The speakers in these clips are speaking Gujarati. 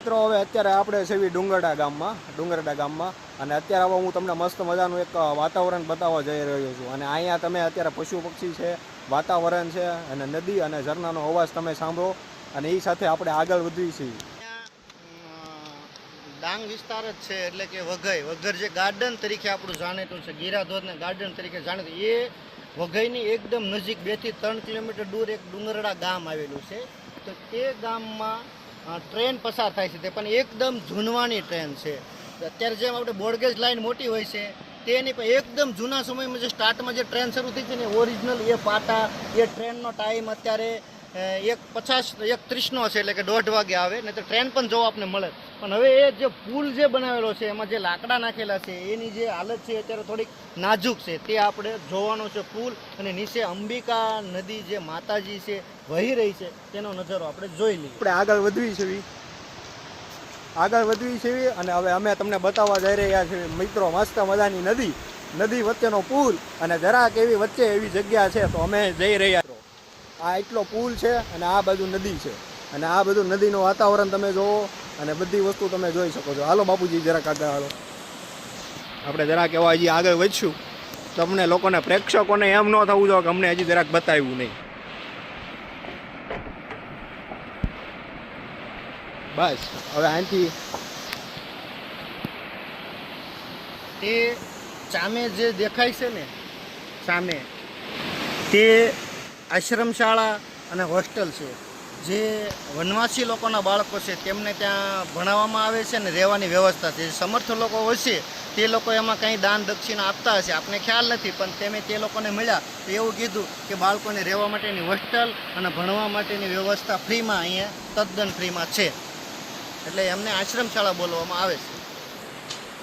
મિત્રો હવે અત્યારે આપણે છે ડુંગરડા ગામમાં અને અત્યારે હવે હું તમને મસ્ત મજાનું એક વાતાવરણ બતાવવા જઈ રહ્યો છું અને અહીંયા તમે અત્યારે પશુ પક્ષી છે, વાતાવરણ છે અને નદી અને ઝરણાનો અવાજ તમે સાંભળો અને એ સાથે આપણે આગળ વધવી છીએ. ડાંગ વિસ્તાર જ છે એટલે કે વઘર જે ગાર્ડન તરીકે આપણું જાણીતું છે, ગીરાધોધને ગાર્ડન તરીકે જાણીતું, એ વઘઈની એકદમ નજીક 2 થી 3 કિલોમીટર દૂર એક ડુંગરડા ગામ આવેલું છે. તો તે ગામમાં ટ્રેન પસાર થાય છે, તે પણ એકદમ જૂનવાણી ટ્રેન છે. અત્યારે જેમ આપણે બોર્ડગેજ લાઈન મોટી હોય છે તેની પણ એકદમ જૂના સમયમાં જે સ્ટાર્ટમાં જે ટ્રેન શરૂ થઈ છે ને ઓરિજિનલ એ પાટા, એ ટ્રેનનો ટાઈમ અત્યારે 1:50-1:30નો છે, એટલે કે 1:30 વાગે આવે ને તો ટ્રેન પણ જોવા આપણને મળે. પણ હવે એ જે પુલ જે બનાવેલો છે એમાં જે લાકડા નાખેલા છે એની જે હાલત છે અત્યારે થોડીક નાજુક છે, તે આપણે જોવાનો છે પુલ. અને નીચે અંબિકા નદી જે માતાજી છે વહી રહી છે તેનો નજારો આપણે જોઈ લઈએ. આપણે આગળ વધવી છે અને હવે અમે તમને બતાવવા જઈ રહ્યા છીએ મિત્રો મસ્ત મજાની નદી વચ્ચેનો પુલ અને જરાક એવી વચ્ચે એવી જગ્યા છે તો અમે જઈ રહ્યા છીએ. આ એટલો પુલ છે અને આ બાજુ નદી છે અને આ બધું નદીનું વાતાવરણ તમે જોવો અને બધી વસ્તુ તમે જોઈ શકો છો. હાલો બાપુજી જરાક આગળ હાલો, આપણે જરાક એવા હજી આગળ વધશું. તમને લોકોને પ્રેક્ષકોને એમ ન થવું જોઈએ કે અમને હજી જરાક બતાવ્યું નહીં. બસ હવે અહીંથી તે સામે જે દેખાય છે ને સામે તે આશ્રમ શાળા અને હોસ્ટેલ છે. જે વનવાસી લોકોના બાળકો છે તેમને ત્યાં ભણાવવામાં આવે છે અને રહેવાની વ્યવસ્થા છે. સમર્થ લોકો હશે તે લોકો એમાં કંઈ દાન દક્ષિણા આપતા હશે, આપણે ખ્યાલ નથી, પણ તેમે તે લોકોને મળ્યા તો એવું કીધું કે બાળકોને રહેવા માટેની હોસ્ટેલ અને ભણવા માટેની વ્યવસ્થા ફ્રીમાં અહીંયા તદ્દન ફ્રીમાં છે, એટલે એમને આશ્રમ શાળા બોલવામાં આવે છે.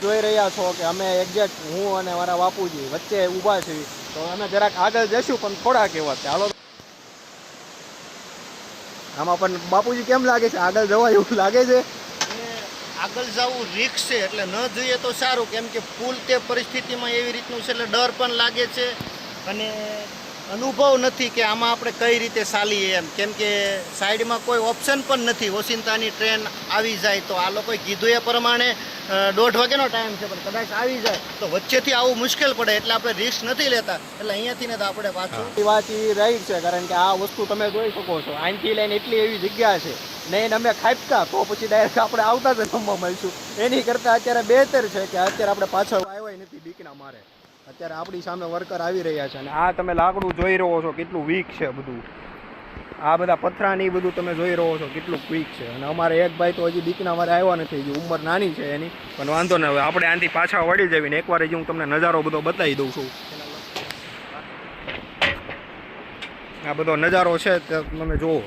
જોઈ રહ્યા છો કે અમે એક્ઝેક્ટ હું અને મારા બાપુજી વચ્ચે ઊભા છીએ, તો અમે જરાક આગળ જઈશું પણ થોડાક એવા છે. હાલો આમાં પણ બાપુજી કેમ લાગે છે આગળ જવાય એવું લાગે છે? અને આગળ જવું રિસ્ક છે, એટલે ન જોઈએ તો સારું, કેમ કે પુલ તે પરિસ્થિતિમાં એવી રીતનું છે એટલે ડર પણ લાગે છે અને અનુભવ નથી કે આમાં આપણે કઈ રીતે ચાલીએ એમ, કેમ કે સાઈડમાં કોઈ ઓપ્શન પણ નથી. ઓસિંતાની ટ્રેન આવી જાય તો આ લોકોએ કીધું એ પ્રમાણે 1:30 વાગ્યાનો ટાઈમ છે, પણ કદાચ આવી જાય તો વચ્ચેથી આવું મુશ્કેલ પડે, એટલે આપણે રિસ્ક નથી લેતા. એટલે અહીંયાથી ને તો આપણે પાછું વાત એ રાઈટ છે, કારણ કે આ વસ્તુ તમે જોઈ શકો છો અહીંથી લઈને એટલી એવી જગ્યા છે નહીં અમે ખાપતા તો પછી ડાયરેક્ટ આપણે આવતા જ જમવા મળીશું. એની કરતાં અત્યારે બહેતર છે કે અત્યારે આપણે પાછળ આવ્યા નથી બીકના મારે. અત્યારે આપણી સામે વર્કર આવી રહ્યા છે અને આ તમે લાકડું જોઈ રહ્યો છો કેટલું વીક છે બધું. આ બધા પથરાની બધું તમે જોઈ રહ્યો છો કેટલું વીક છે. અને અમારે એક ભાઈ તો હજી બીકના મારે આવ્યા નથી, હજી ઉંમર નાની છે એની, પણ વાંધો નહીં. હવે આપણે આનાથી પાછા વળી જવીને એકવાર હજી હું તમને નજારો બધો બતાવી દઉં છું. આ બધો નજારો છે તે તમે જુઓ.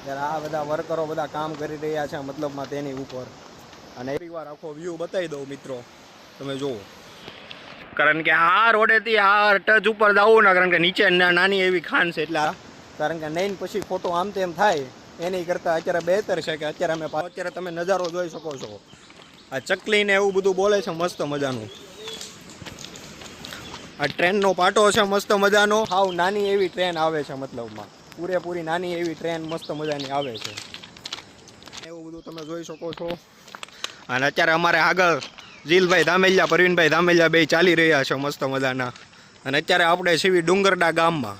અત્યારે આ બધા વર્કરો બધા કામ કરી રહ્યા છે મતલબમાં તેની ઉપર. અને એક વાર આખો વ્યૂ બતાવી દઉં મિત્રો, તમે જુઓ. કારણ કે આ રોડેથી આ ટચ ઉપર જવું ના, કારણ કે નીચે નાની એવી ખાન છે, એટલે કારણ કે નહીં પછી ફોટો આમ તેમ થાય એની કરતાં અત્યારે બહેતર છે કે અત્યારે તમે નજારો જોઈ શકો છો. આ ચકલીને એવું બધું બોલે છે મસ્ત મજાનું. આ ટ્રેનનો પાટો છે મસ્ત મજાનો, હાવ નાની એવી ટ્રેન આવે છે, મતલબમાં પૂરેપૂરી નાની એવી ટ્રેન મસ્ત મજાની આવે છે. એવું બધું તમે જોઈ શકો છો. અને અત્યારે અમારે આગળ જીલભાઈ ધામેલિયા, પરવીનભાઈ ધામેલિયા બે ચાલી રહ્યા છે મસ્ત મજાના. અને અત્યારે આપણે છીએ ડુંગરડા ગામમાં.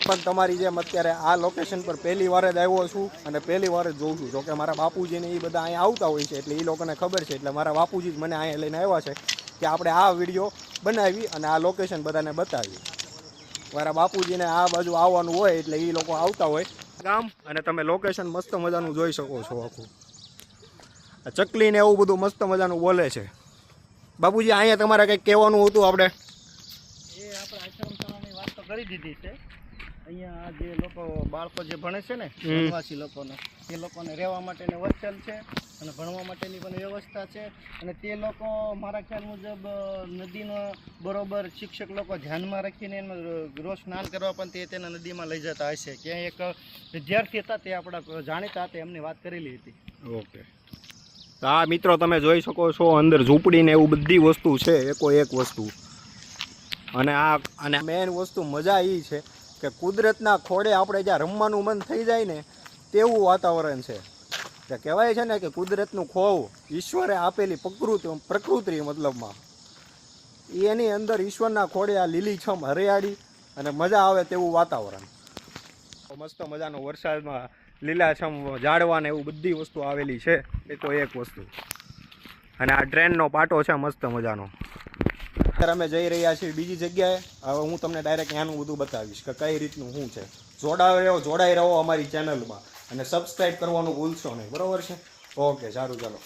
પણ તમારી જેમ અત્યારે આ લોકેશન પર પહેલી વાર જ આવ્યો છું અને પહેલી વાર જ જોઉં છું. જોકે મારા બાપુજીને એ બધા અહીંયા આવતા હોય છે એટલે એ લોકોને ખબર છે, એટલે મારા બાપુજી જ મને અહીંયા લઈને આવ્યા છે કે આપણે આ વિડીયો બનાવી અને આ લોકેશન બધાને બતાવી. મારા બાપુજીને આ બાજુ આવવાનું હોય એટલે એ લોકો આવતા હોય ગામ. અને તમે લોકેશન મસ્ત મજાનું જોઈ શકો છો આખું. ચકલીને એવું બધું મસ્ત મજાનું બોલે છે. બાપુજી અહીંયા તમારે કંઈક કહેવાનું હતું? આપણે આશ્રમ શાળાની વાત તો કરી દીધી છે. અહીંયા જે લોકો બાળકો જે ભણે છે ને વનવાસી લોકોને, તે લોકોને રહેવા માટેની હોસ્ટેલ છે અને ભણવા માટેની પણ વ્યવસ્થા છે. અને તે લોકો મારા ખ્યાલ મુજબ નદીનો બરોબર શિક્ષક લોકો ધ્યાનમાં રાખીને એનું રોજ સ્નાન કરવા પણ તેને નદીમાં લઈ જતા હશે. ક્યાંય એક વિદ્યાર્થી હતા તે આપણા જાણીતા હતા, એમની વાત કરેલી હતી. ઓકે. તો આ મિત્રો તમે જોઈ શકો છો અંદર ઝૂંપડીને એવું બધી વસ્તુ છે, એકો એક વસ્તુ. અને મેન વસ્તુ મજા એ છે કે કુદરતના ખોડે આપણે જ્યાં રમવાનું મન થઈ જાય ને તેવું વાતાવરણ છે. કે કહેવાય છે ને કે કુદરતનું ખોવ ઈશ્વરે આપેલી પ્રકૃતિ મતલબમાં એની અંદર ઈશ્વરના ખોડે આ લીલીછમ હરિયાળી અને મજા આવે તેવું વાતાવરણ. મસ્ત મજાનો વરસાદમાં લીલાછમ ઝાડવાને એવું બધી વસ્તુ આવેલી છે, એ તો એક વસ્તુ. અને આ ટ્રેનનો પાટો છે મસ્ત મજાનો. અત્યારે અમે જઈ રહ્યા છીએ બીજી જગ્યાએ. હવે હું તમને ડાયરેક્ટ ત્યાંનું બધું બતાવીશ કે કઈ રીતનું શું છે. જોડાઈ રહો અમારી ચેનલમાં અને સબસ્ક્રાઈબ કરવાનું ભૂલશો નહીં, બરાબર છે? ઓકે, સારું, ચાલો.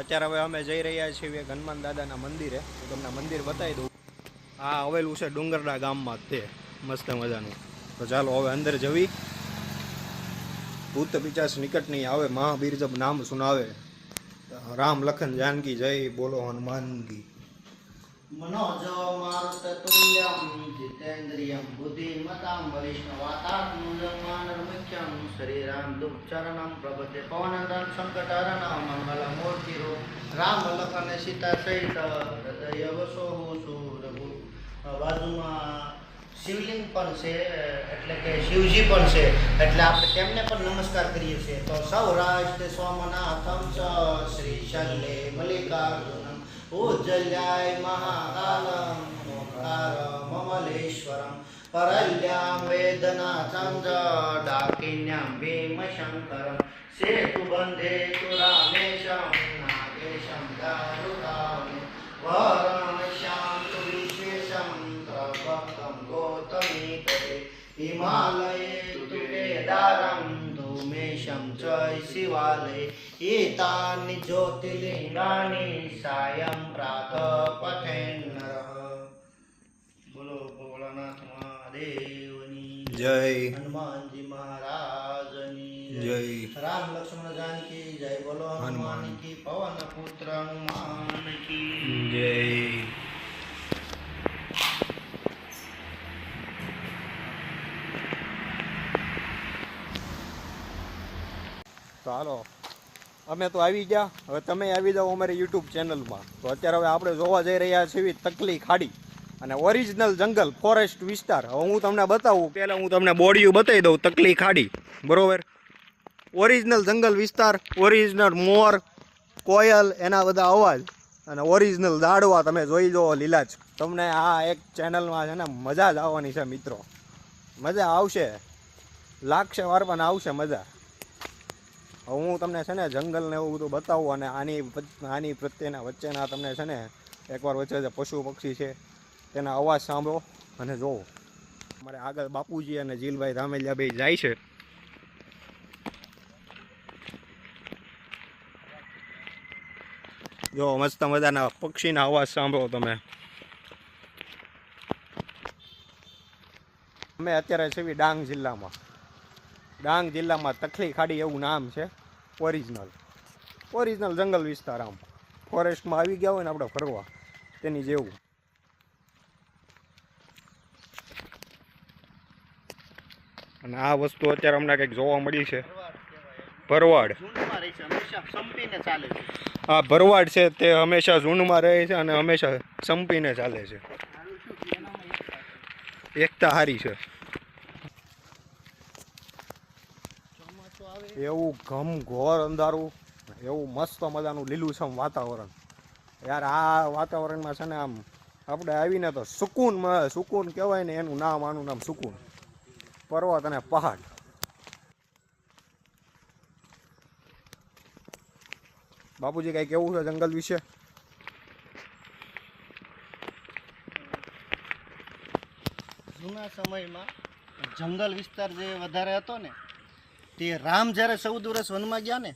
અત્યારે હવે અમે જઈ રહ્યા છીએ હનુમાન દાદાના મંદિરે. હું તમને મંદિર બતાવી દઉં. આ આવેલું છે ડુંગરડા ગામમાં, તે મસ્ત મજાનું. તો ચાલો હવે અંદર જવી. ભૂત પિચાસ નિકટ નહીં આવે, મહાવીર જબ નામ સુનાવે, રામ લખન जानकी जय, बोलो हनुमान की. मनोजो मारुततुल्यं जितेन्द्रियं बुद्धिमतां वरिष्ठवातात्मजमानर्मुख्यं श्रीराम दुःचरणं प्रपद्ये पवनन्दं संकटहरणं मंगलमूर्तिरो राम लखन सीता सहित हृदय वसो सूरभु. બાજુમાં શિવલિંગ પણ છે, એટલે કે શિવજી પણ છે, એટલે આપણે તેમને પણ નમસ્કાર કરીએ છીએ. તો સૌરાષ્ટ્ર સોમનાથમ ચ શ્રી શૈલે મલ્લિકાર્જુનમ ઉજ્જલ્યાય મહાકાલમ મમલેશ્વરમ પરલ્યામ વેદનાથમ ચ ડાકિન્યામ ભીમશંકરમ સેતુ બંધે તુ રામેશમ નાગેશમ દારુકામ વરણ શ્યામ તુ વિશ્વેશમ પ્રભક્તમ ગૌતમી કરે હિમાલયે તુ કેદારમ ધૂમેશમ ચ શિવાલય એતાની જ્યોતિર્લિંગાની સાયં પ્રાતઃ પઠેન્નરઃ. બોલો ભોળાનાથ મહાદેવની જય. હનુમાનજી મહારાજની જય. રામ લક્ષ્મણ જાનકી જય. બોલો હનુમાન કી પવન પુત્ર હનુમાન કી જય. તો હાલો, અમે તો આવી ગયા. હવે તમે આવી જાઓ અમારી યુટ્યુબ ચેનલમાં. તો અત્યારે હવે આપણે જોવા જઈ રહ્યા છીએ તકલી ખાડી અને ઓરિજિનલ જંગલ ફોરેસ્ટ વિસ્તાર. હવે હું તમને બતાવું, પહેલાં હું તમને બોડિયું બતાવી દઉં. તકલી ખાડી, બરોબર. ઓરિજિનલ જંગલ વિસ્તાર, ઓરિજિનલ મોર, કોયલ, એના બધા અવાજ અને ઓરિજિનલ ઝાડવા તમે જોઈ જાઓ લીલાચ. તમને આ એક ચેનલમાં છે ને મજા જ આવવાની છે મિત્રો. મજા આવશે, લાગશે વાર પણ આવશે મજા. હું તમને છે ને જંગલ ને એવું બધું બતાવું અને આની પ્રત્યેના વચ્ચેના તમને છે ને એકવાર વચ્ચે જે પશુ પક્ષી છે તેના અવાજ સાંભળો અને જોવો. અમારે આગળ બાપુજી અને જીલભાઈ ધામેલિયા બે જાય છે. જો મસ્ત મજાના પક્ષીના અવાજ સાંભળો તમે. અમે અત્યારે છીએ ડાંગ જિલ્લામાં. ડાંગ જિલ્લામાં તકલી ખાડી એવું નામ છે. ઓરિજિનલ જંગલ વિસ્તાર, આમ ફોરેસ્ટમાં આવી ગયા હોય ને આપણે ફરવા તેની જેવું. અને આ વસ્તુ અત્યારે અમને કંઈક જોવા મળી છે. ભરવાડ. આ ભરવાડ છે તે હંમેશા ઝૂંડમાં રહે છે અને હંમેશા સંપીને ચાલે છે. એકતા હારી છે. એવું ઘમઘોર અંધારું, એવું મસ્ત મજાનું લીલુંછમ વાતાવરણ. યાર આ વાતાવરણમાં છે ને આમ આપણે આવીને તો સુકૂન કહેવાય ને, એનું નામ, આનું નામ સુકૂન. પર્વત અને પહાડ. બાપુજી કઈ કેવું છે જંગલ વિશે? જૂના સમયમાં જંગલ વિસ્તાર જે વધારે હતો ને, તે રામ જ્યારે 14 વર્ષ વનમાં ગયા ને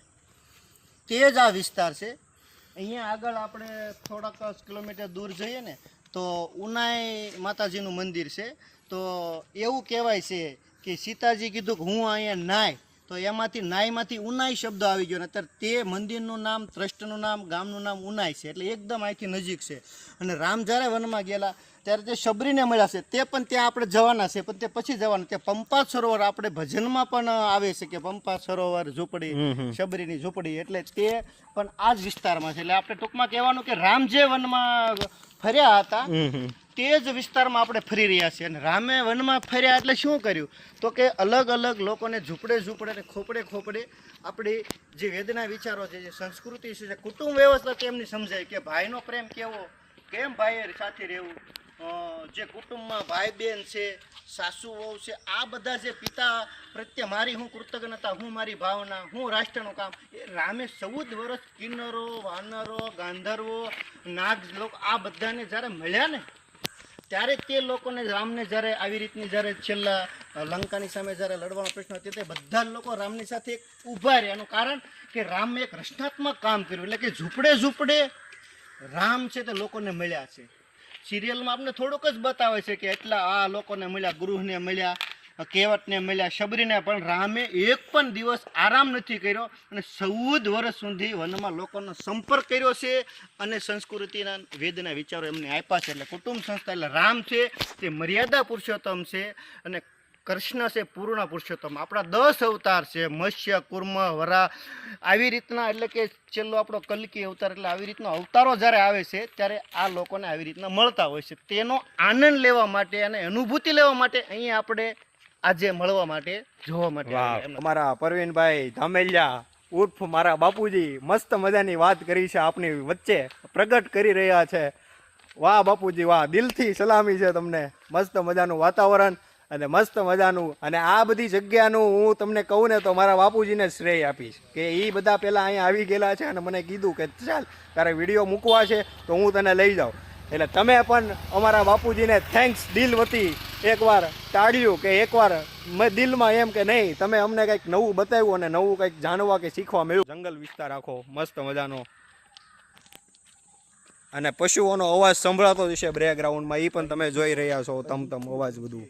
તે જ આ વિસ્તાર છે. અહીંયા આગળ આપણે થોડાક કિલોમીટર દૂર જઈએ ને તો ઉનાઈ માતાજીનું મંદિર છે. તો એવું કહેવાય છે કે સીતાજી કીધું કે હું અહીંયા નાય તો એમાંથી નાઈમાંથી ઉનાઈ શબ્દ આવી ગયો ને અત્યારે તે મંદિરનું નામ, ટ્રસ્ટનું નામ, ગામનું નામ ઉનાઈ છે, એટલે એકદમ અહીંથી નજીક છે. અને રામ જ્યારે વનમાં ગયેલા ત્યારે તે શબરીને મળ્યા છે, તે પણ ત્યાં આપણે જવાના છે, પણ તે પછી જવાના. તે પંપા સરોવર આપણે ભજનમાં પણ આવે છે કે પંપા સરોવર ઝૂંપડી, શબરીની ઝૂંપડી, એટલે તે પણ આ જ વિસ્તારમાં છે. એટલે આપણે ટૂંકમાં કહેવાનું કે રામ જે વનમાં ફર્યા હતા તે જ વિસ્તારમાં આપણે ફરી રહ્યા છીએ. અને રામે વનમાં ફર્યા એટલે શું કર્યું તો કે અલગ અલગ લોકોને ઝૂંપડે ને ખોપડે આપણી જે વેદના વિચારો છે, જે સંસ્કૃતિ છે, જે કુટુંબ વ્યવસ્થા તેમની સમજાય કે ભાઈનો પ્રેમ કેવો, કેમ ભાઈ સાથે રહેવું, જે કુટુંબમાં ભાઈ બહેન છે, સાસુ વહુ છે, આ બધા જે પિતા પ્રત્યે મારી હું કૃતજ્ઞતા, હું મારી ભાવના, હું રાષ્ટ્રનું કામ, એ રામે 14 વર્ષ કિન્નરો, વાનરો, ગાંધર્વો, નાગ લોકો આ બધાને જ્યારે મળ્યા ને ત્યારે તે લોકોને રામને જ્યારે આવી રીતની જ્યારે છેલ્લા લંકાની સામે જ્યારે લડવાનો પ્રશ્ન હતો તે બધા લોકો રામની સાથે એક ઊભા રહ્યા. એનું કારણ કે રામે એક રચનાત્મક કામ કર્યું, એટલે કે ઝૂંપડે રામ છે તે લોકોને મળ્યા છે. સિરિયલમાં આપણે થોડુંક જ બતાવે છે કે એટલા આ લોકોને મળ્યા, ગૃહને મળ્યા, કેવટને મળ્યા, શબરીને, પણ રામે એક પણ દિવસ આરામ નથી કર્યો અને 14 વર્ષ સુધી વનમાં લોકોનો સંપર્ક કર્યો છે અને સંસ્કૃતિના વેદના વિચારો એમને આપ્યા છે. એટલે કુટુંબ સંસ્થા, એટલે રામ છે તે મર્યાદા પુરુષોત્તમ છે અને કૃષ્ણ છે પૂર્ણ પુરુષોત્તમ. આપણા 10 અવતાર છે, મત્સ્ય, કુર્મ, વરા, આવી રીતના, એટલે કે છેલ્લો આપણો કલ્કી અવતાર, એટલે આવી રીતના અવતારો જ્યારે આવે છે ત્યારે આ લોકોને આવી રીતના મળતા હોય છે. તેનો આનંદ લેવા માટે અને અનુભૂતિ લેવા માટે અહીંયા આપણે આજે મળવા માટે, જોવા માટે. અમારા પરવીનભાઈ ધામેલિયા ઉર્ફ મારા બાપુજી મસ્ત મજાની વાત કરી છે, આપની વચ્ચે પ્રગટ કરી રહ્યા છે. વાહ બાપુજી વાહ, દિલથી સલામી છે તમને. મસ્ત મજાનું વાતાવરણ અને મસ્ત મજાનું, અને આ બધી જગ્યાનું હું તમને કહું ને તો મારા બાપુજીને શ્રેય આપીશ કે એ બધા પહેલાં અહીંયા આવી ગયેલા છે અને મને કીધું કે ચાલ તારે વિડીયો મૂકવા છે તો હું તને લઈ જાઉં. એટલે તમે પણ અમારા બાપુજીને થેન્ક્સ દિલ વતી એકવાર ટાળ્યું કે એકવાર દિલમાં એમ કે નહીં તમે અમને કંઈક નવું બતાવ્યું અને નવું કંઈક જાણવા કે શીખવા મળ્યું. જંગલ વિસ્તાર આખો મસ્ત મજાનો, અને પશુઓનો અવાજ સંભળાતો જ છે બેકગ્રાઉન્ડમાં, એ પણ તમે જોઈ રહ્યા છો, તમ અવાજ બધું.